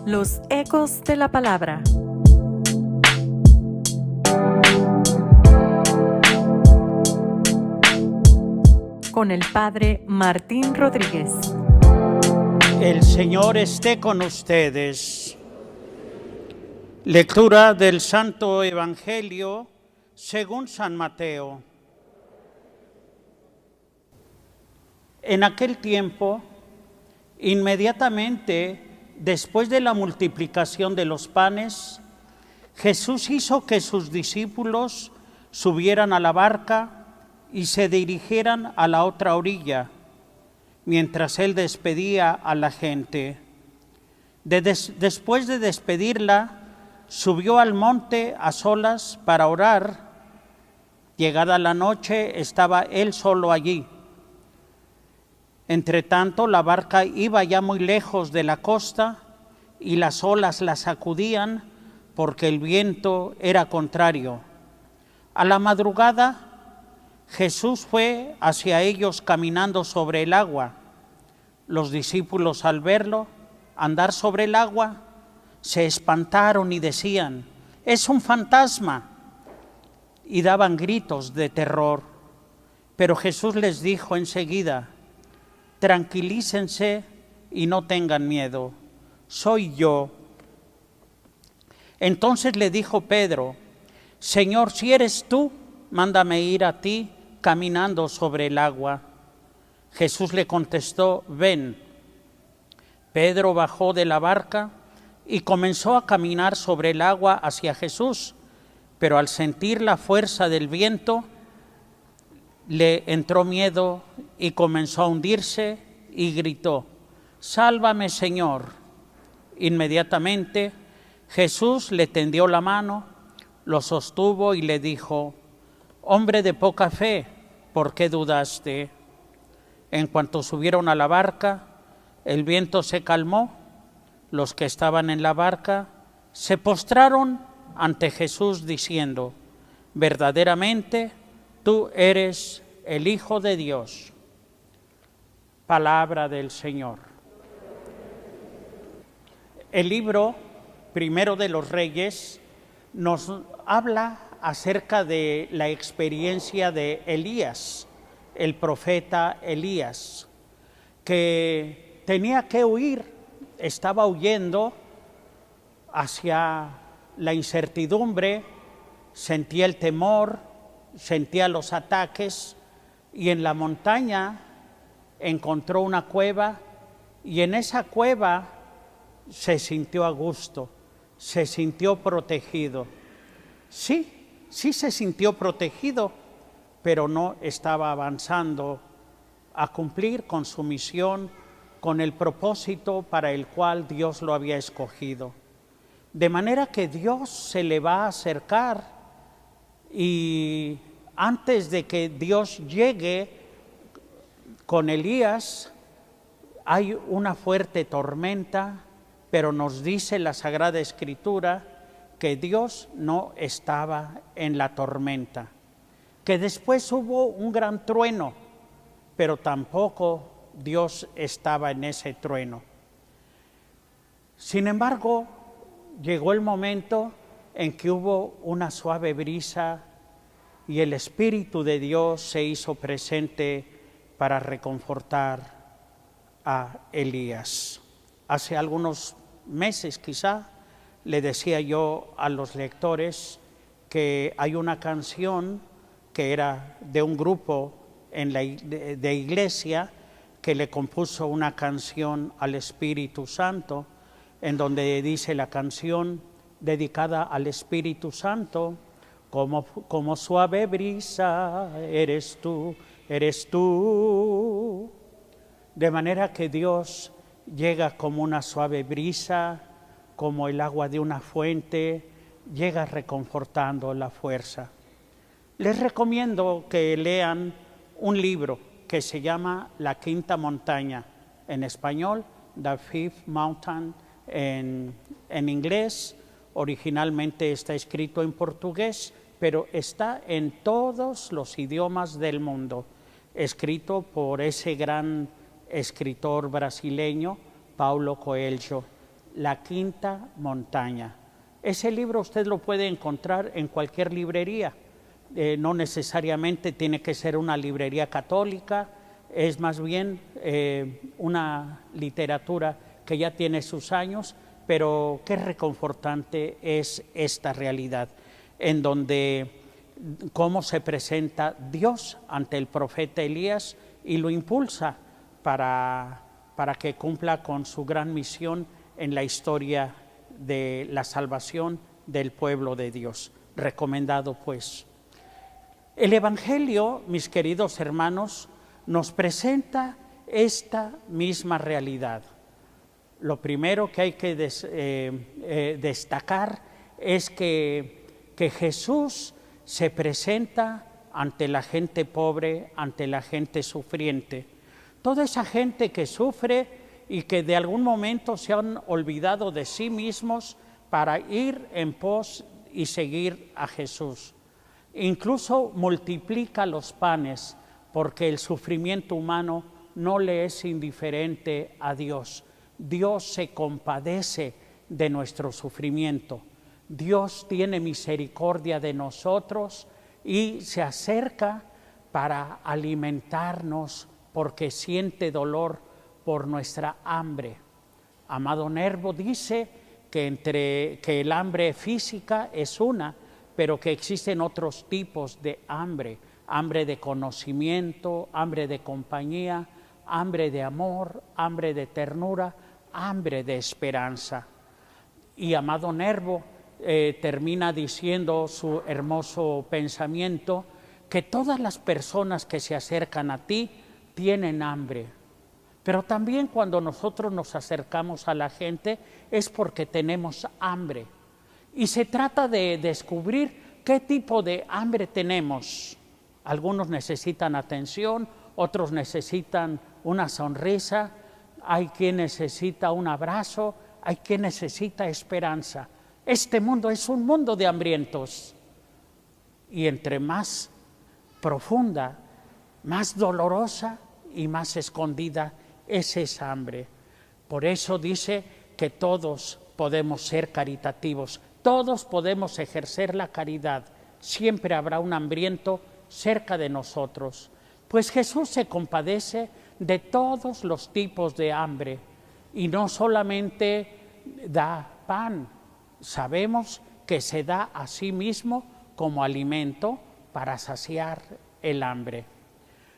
Los ecos de la palabra. Con el Padre Martín Rodríguez. El Señor esté con ustedes. Lectura del Santo Evangelio según San Mateo. En aquel tiempo, inmediatamente después de la multiplicación de los panes, Jesús hizo que sus discípulos subieran a la barca y se dirigieran a la otra orilla, mientras él despedía a la gente. Después de despedirla, subió al monte a solas para orar. Llegada la noche, estaba él solo allí. Entretanto, la barca iba ya muy lejos de la costa y las olas la sacudían porque el viento era contrario. A la madrugada, Jesús fue hacia ellos caminando sobre el agua. Los discípulos, al verlo andar sobre el agua, se espantaron y decían: «¡Es un fantasma!», y daban gritos de terror. Pero Jesús les dijo enseguida: «Tranquilícense y no tengan miedo, soy yo». Entonces le dijo Pedro: «Señor, si eres tú, mándame ir a ti caminando sobre el agua». Jesús le contestó: «Ven». Pedro bajó de la barca y comenzó a caminar sobre el agua hacia Jesús, pero al sentir la fuerza del viento, le entró miedo y comenzó a hundirse y gritó: «¡Sálvame, Señor!». Inmediatamente Jesús le tendió la mano, lo sostuvo y le dijo: «Hombre de poca fe, ¿por qué dudaste?». En cuanto subieron a la barca, el viento se calmó. Los que estaban en la barca se postraron ante Jesús diciendo: «Verdaderamente, tú eres el Hijo de Dios». Palabra del Señor. El libro primero de los Reyes nos habla acerca de la experiencia de Elías, el profeta Elías, que tenía que huir, estaba huyendo hacia la incertidumbre, sentía el temor, sentía los ataques, y en la montaña encontró una cueva, y en esa cueva se sintió a gusto, se sintió protegido. Sí se sintió protegido, pero no estaba avanzando a cumplir con su misión, con el propósito para el cual Dios lo había escogido. De manera que Dios se le va a acercar, y antes de que Dios llegue con Elías, hay una fuerte tormenta, pero nos dice la Sagrada Escritura que Dios no estaba en la tormenta, que después hubo un gran trueno, pero tampoco Dios estaba en ese trueno. Sin embargo, llegó el momento en que hubo una suave brisa y el Espíritu de Dios se hizo presente para reconfortar a Elías. Hace algunos meses quizá le decía yo a los lectores que hay una canción que era de un grupo de iglesia que le compuso una canción al Espíritu Santo, en donde dice la canción dedicada al Espíritu Santo: como suave brisa eres tú. De manera que Dios llega como una suave brisa, como el agua de una fuente, llega reconfortando la fuerza. Les recomiendo que lean un libro que se llama La Quinta Montaña, en español, The Fifth Mountain en inglés. Originalmente está escrito en portugués, pero está en todos los idiomas del mundo, escrito por ese gran escritor brasileño, Paulo Coelho. La Quinta Montaña. Ese libro usted lo puede encontrar en cualquier librería. No necesariamente tiene que ser una librería católica, es más bien una literatura que ya tiene sus años, pero qué reconfortante es esta realidad, en donde cómo se presenta Dios ante el profeta Elías y lo impulsa para que cumpla con su gran misión en la historia de la salvación del pueblo de Dios. Recomendado pues. El Evangelio, mis queridos hermanos, nos presenta esta misma realidad. Lo primero que hay que destacar es que Jesús se presenta ante la gente pobre, ante la gente sufriente. Toda esa gente que sufre y que de algún momento se han olvidado de sí mismos para ir en pos y seguir a Jesús. Incluso multiplica los panes, porque el sufrimiento humano no le es indiferente a Dios. Dios se compadece de nuestro sufrimiento. Dios tiene misericordia de nosotros y se acerca para alimentarnos, porque siente dolor por nuestra hambre. Amado Nervo dice que el hambre física es una, pero que existen otros tipos de hambre: hambre de conocimiento, hambre de compañía, hambre de amor, hambre de ternura, hambre de esperanza. Y amado Nervo termina diciendo su hermoso pensamiento, que todas las personas que se acercan a ti tienen hambre, pero también cuando nosotros nos acercamos a la gente es porque tenemos hambre. Y se trata de descubrir qué tipo de hambre tenemos. Algunos necesitan atención, otros necesitan una sonrisa, hay quien necesita un abrazo, hay quien necesita esperanza. Este mundo es un mundo de hambrientos. Y entre más profunda, más dolorosa y más escondida es esa hambre. Por eso dice que todos podemos ser caritativos. Todos podemos ejercer la caridad. Siempre habrá un hambriento cerca de nosotros. Pues Jesús se compadece de todos los tipos de hambre y no solamente da pan. Sabemos que se da a sí mismo como alimento para saciar el hambre.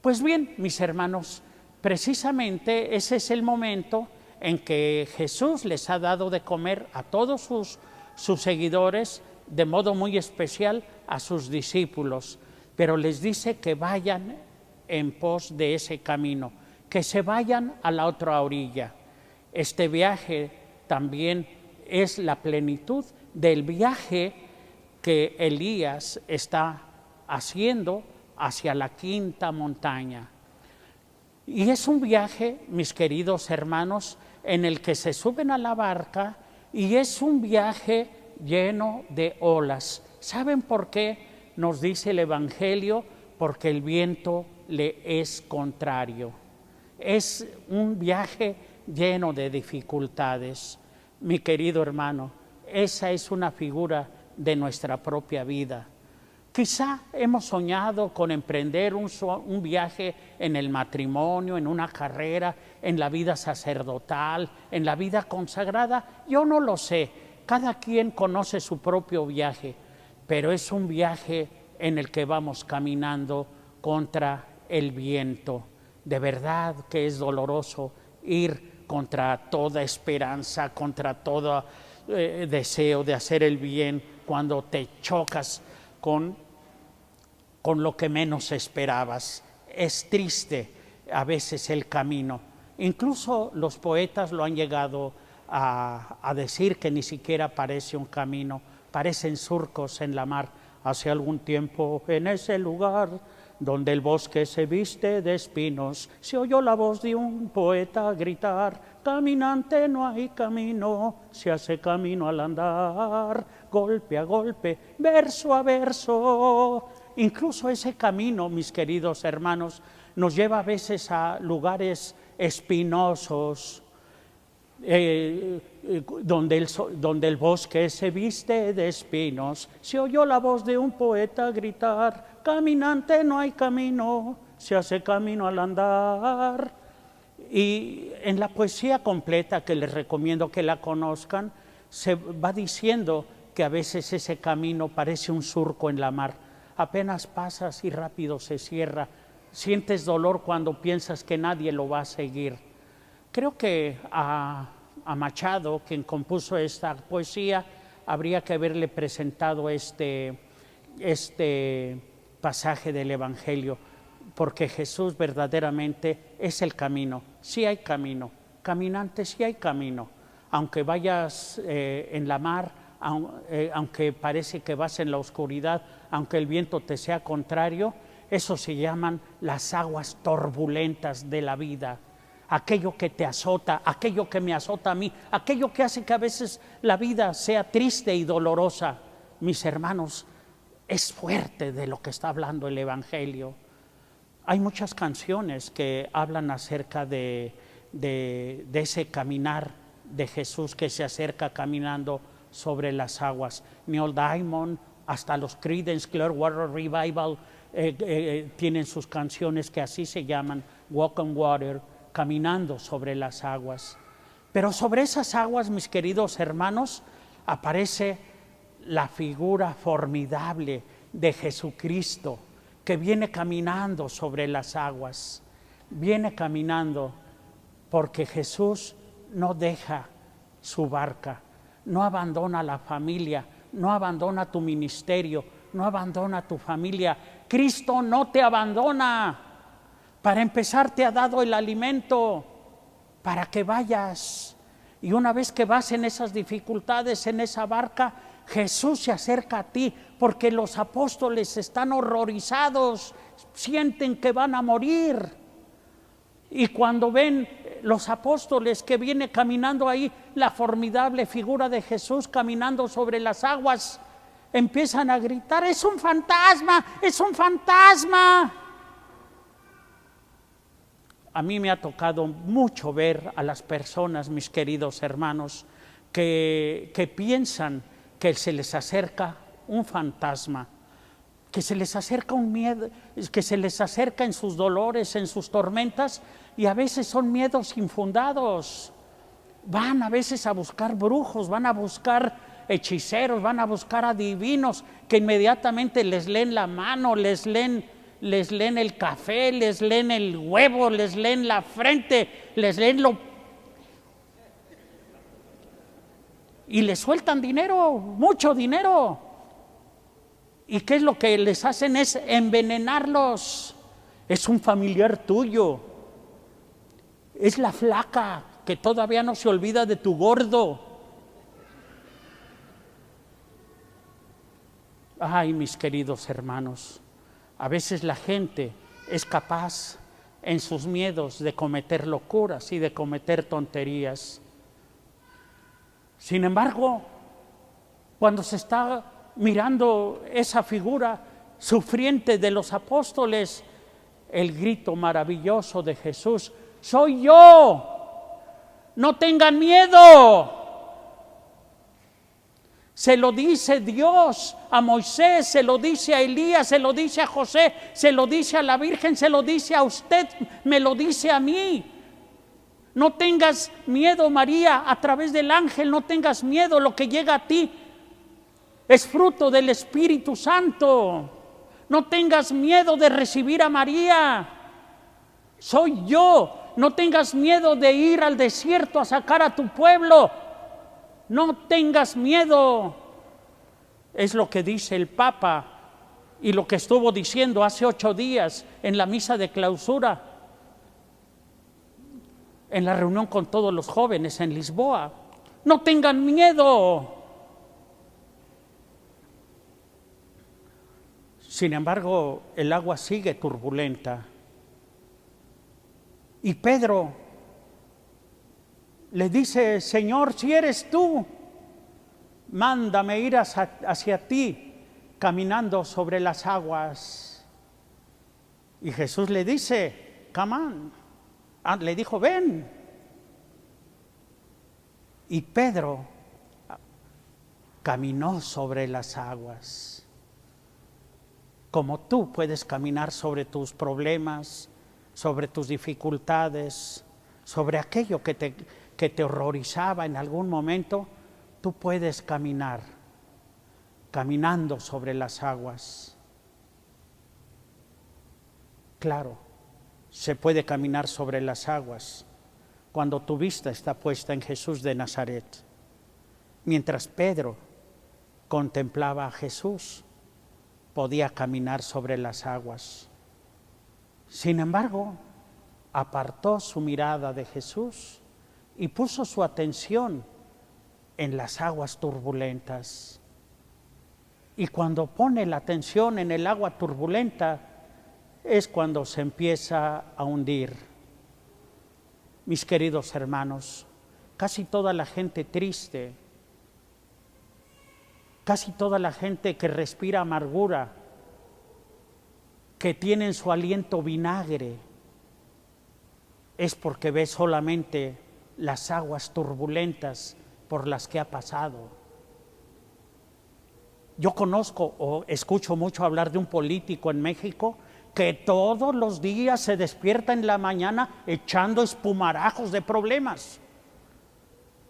Pues bien, mis hermanos, precisamente ese es el momento en que Jesús les ha dado de comer a todos sus seguidores, de modo muy especial a sus discípulos, pero les dice que vayan en pos de ese camino, que se vayan a la otra orilla. Este viaje también es la plenitud del viaje que Elías está haciendo hacia la Quinta Montaña. Y es un viaje, mis queridos hermanos, en el que se suben a la barca y es un viaje lleno de olas. ¿Saben por qué? Nos dice el Evangelio, porque el viento le es contrario. Es un viaje lleno de dificultades. Mi querido hermano, esa es una figura de nuestra propia vida. Quizá hemos soñado con emprender un viaje en el matrimonio, en una carrera, en la vida sacerdotal, en la vida consagrada. Yo no lo sé, cada quien conoce su propio viaje, pero es un viaje en el que vamos caminando contra el viento. De verdad que es doloroso ir contra toda esperanza, contra todo deseo de hacer el bien, cuando te chocas con lo que menos esperabas. Es triste a veces el camino. Incluso los poetas lo han llegado a decir, que ni siquiera parece un camino, parecen surcos en la mar. Hace algún tiempo, en ese lugar donde el bosque se viste de espinos, se oyó la voz de un poeta gritar: caminante, no hay camino, se hace camino al andar, golpe a golpe, verso a verso. Incluso ese camino, mis queridos hermanos, nos lleva a veces a lugares espinosos. donde el bosque se viste de espinos, se oyó la voz de un poeta gritar: caminante no hay camino, se hace camino al andar. Y en la poesía completa, que les recomiendo que la conozcan, se va diciendo que a veces ese camino parece un surco en la mar, apenas pasas y rápido se cierra, sientes dolor cuando piensas que nadie lo va a seguir. Creo que a Machado, quien compuso esta poesía, habría que haberle presentado este pasaje del Evangelio, porque Jesús verdaderamente es el camino. Sí hay camino, caminante sí hay camino, aunque vayas en la mar, aunque parece que vas en la oscuridad, aunque el viento te sea contrario, eso se llaman las aguas turbulentas de la vida. Aquello que te azota, aquello que me azota a mí, aquello que hace que a veces la vida sea triste y dolorosa. Mis hermanos, es fuerte de lo que está hablando el Evangelio. Hay muchas canciones que hablan acerca de ese caminar de Jesús que se acerca caminando sobre las aguas. Neil Diamond, hasta los Creedence Clearwater Revival tienen sus canciones que así se llaman, Walk on Water, caminando sobre las aguas. Pero sobre esas aguas, mis queridos hermanos, aparece la figura formidable de Jesucristo, que viene caminando sobre las aguas. Viene caminando porque Jesús no deja su barca, no abandona la familia, no abandona tu ministerio, no abandona tu familia. Cristo no te abandona. Para empezar, te ha dado el alimento para que vayas. Y una vez que vas en esas dificultades, en esa barca, Jesús se acerca a ti, porque los apóstoles están horrorizados, sienten que van a morir. Y cuando ven los apóstoles que viene caminando ahí la formidable figura de Jesús caminando sobre las aguas, empiezan a gritar: ¡es un fantasma! ¡Es un fantasma! A mí me ha tocado mucho ver a las personas, mis queridos hermanos, que piensan que se les acerca un fantasma, que se les acerca un miedo, que se les acerca en sus dolores, en sus tormentas, y a veces son miedos infundados. Van a veces a buscar brujos, van a buscar hechiceros, van a buscar adivinos que inmediatamente les leen la mano, les leen el café, les leen el huevo, les leen la frente, les leen y les sueltan dinero, mucho dinero. ¿Y qué es lo que les hacen? Es envenenarlos. Es un familiar tuyo, es la flaca que todavía no se olvida de tu gordo. Ay, mis queridos hermanos, a veces la gente es capaz en sus miedos de cometer locuras y de cometer tonterías. Sin embargo, cuando se está mirando esa figura sufriente de los apóstoles, el grito maravilloso de Jesús: ¡soy yo! ¡No tengan miedo! Se lo dice Dios a Moisés, se lo dice a Elías, se lo dice a José, se lo dice a la Virgen, se lo dice a usted, me lo dice a mí. No tengas miedo, María, a través del ángel, no tengas miedo, lo que llega a ti es fruto del Espíritu Santo. No tengas miedo de recibir a María, soy yo. No tengas miedo de ir al desierto a sacar a tu pueblo, no tengas miedo. Es lo que dice el Papa y lo que estuvo diciendo hace 8 días en la misa de clausura, en la reunión con todos los jóvenes en Lisboa. No tengan miedo. Sin embargo, el agua sigue turbulenta. Y Pedro le dice: Señor, si eres tú, mándame ir hacia ti caminando sobre las aguas. Y Jesús le dice: come on. Le dijo: ven. Y Pedro caminó sobre las aguas. Como tú puedes caminar sobre tus problemas, sobre tus dificultades, sobre aquello que te horrorizaba en algún momento, tú puedes caminar, caminando sobre las aguas. Claro, se puede caminar sobre las aguas cuando tu vista está puesta en Jesús de Nazaret. Mientras Pedro contemplaba a Jesús, podía caminar sobre las aguas. Sin embargo, apartó su mirada de Jesús y puso su atención en las aguas turbulentas. Y cuando pone la atención en el agua turbulenta, es cuando se empieza a hundir. Mis queridos hermanos, casi toda la gente triste, casi toda la gente que respira amargura, que tiene en su aliento vinagre, es porque ve solamente las aguas turbulentas por las que ha pasado. Yo conozco o escucho mucho hablar de un político en México que todos los días se despierta en la mañana echando espumarajos de problemas.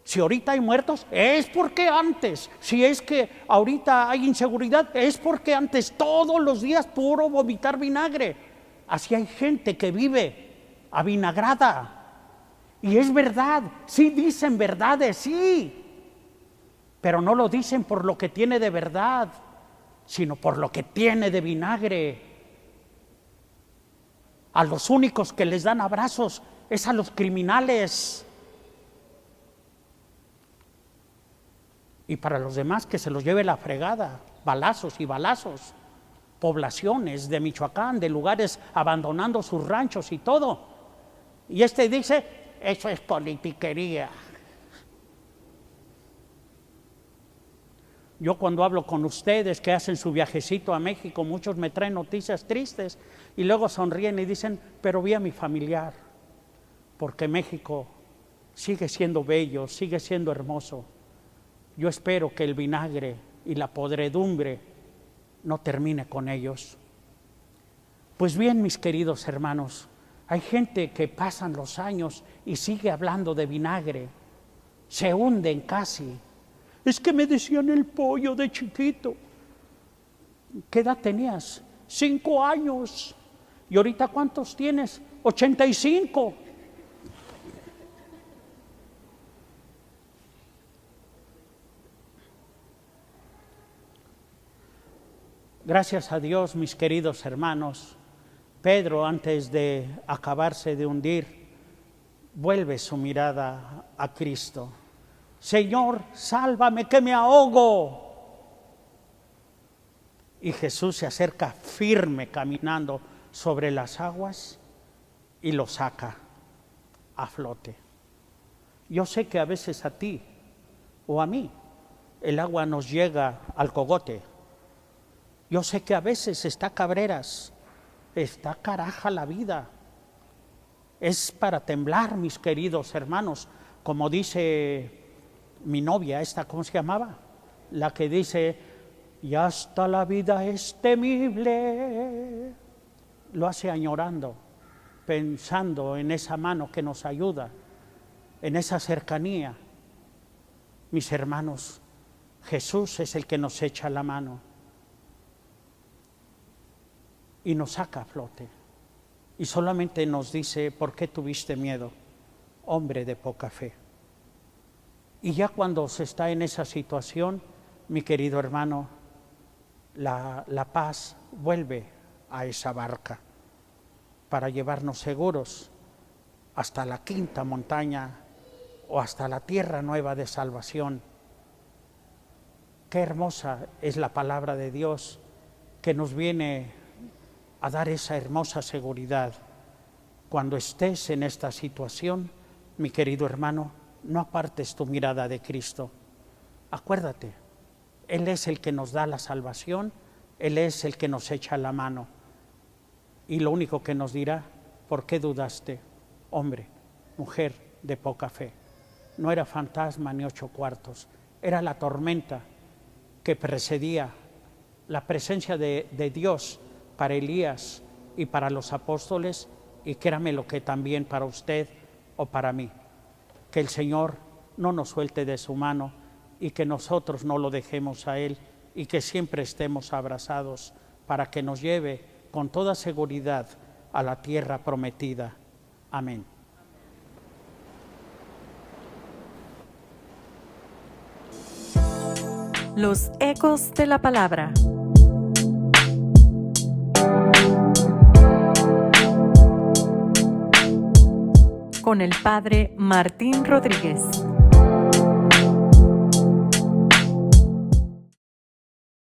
Si ahorita hay muertos, es porque antes. Si es que ahorita hay inseguridad, es porque antes. Todos los días puro vomitar vinagre. Así hay gente que vive avinagrada. Y es verdad, sí dicen verdades, sí. Pero no lo dicen por lo que tiene de verdad, sino por lo que tiene de vinagre. A los únicos que les dan abrazos es a los criminales. Y para los demás que se los lleve la fregada, balazos y balazos, poblaciones de Michoacán, de lugares abandonando sus ranchos y todo. Y dice, eso es politiquería. Yo cuando hablo con ustedes que hacen su viajecito a México, muchos me traen noticias tristes y luego sonríen y dicen, pero vi a mi familiar, porque México sigue siendo bello, sigue siendo hermoso. Yo espero que el vinagre y la podredumbre no termine con ellos. Pues bien, mis queridos hermanos, hay gente que pasan los años y sigue hablando de vinagre, se hunden casi. Es que me decían el pollo de chiquito. ¿Qué edad tenías? 5 años. ¿Y ahorita cuántos tienes? 85. Gracias a Dios, mis queridos hermanos, Pedro, antes de acabarse de hundir, vuelve su mirada a Cristo. Señor, sálvame que me ahogo. Y Jesús se acerca firme caminando sobre las aguas y lo saca a flote. Yo sé que a veces a ti o a mí el agua nos llega al cogote. Yo sé que a veces está cabreras, está caraja la vida. Es para temblar, mis queridos hermanos, como dice mi novia, ¿cómo se llamaba? La que dice, y hasta la vida es temible. Lo hace añorando, pensando en esa mano que nos ayuda, en esa cercanía. Mis hermanos, Jesús es el que nos echa la mano y nos saca a flote. Y solamente nos dice, ¿por qué tuviste miedo, hombre de poca fe? Y ya cuando se está en esa situación, mi querido hermano, la paz vuelve a esa barca para llevarnos seguros hasta la quinta montaña o hasta la tierra nueva de salvación. Qué hermosa es la palabra de Dios que nos viene a dar esa hermosa seguridad. Cuando estés en esta situación, mi querido hermano, no apartes tu mirada de Cristo. Acuérdate, Él es el que nos da la salvación, Él es el que nos echa la mano. Y lo único que nos dirá, ¿por qué dudaste, hombre, mujer de poca fe? no era fantasma ni 8 cuartos, era la tormenta que precedía la presencia de Dios para Elías y para los apóstoles, y créame lo que también para usted o para mí. Que el Señor no nos suelte de su mano y que nosotros no lo dejemos a Él, y que siempre estemos abrazados para que nos lleve con toda seguridad a la tierra prometida. Amén. Los ecos de la palabra. Con el Padre Martín Rodríguez.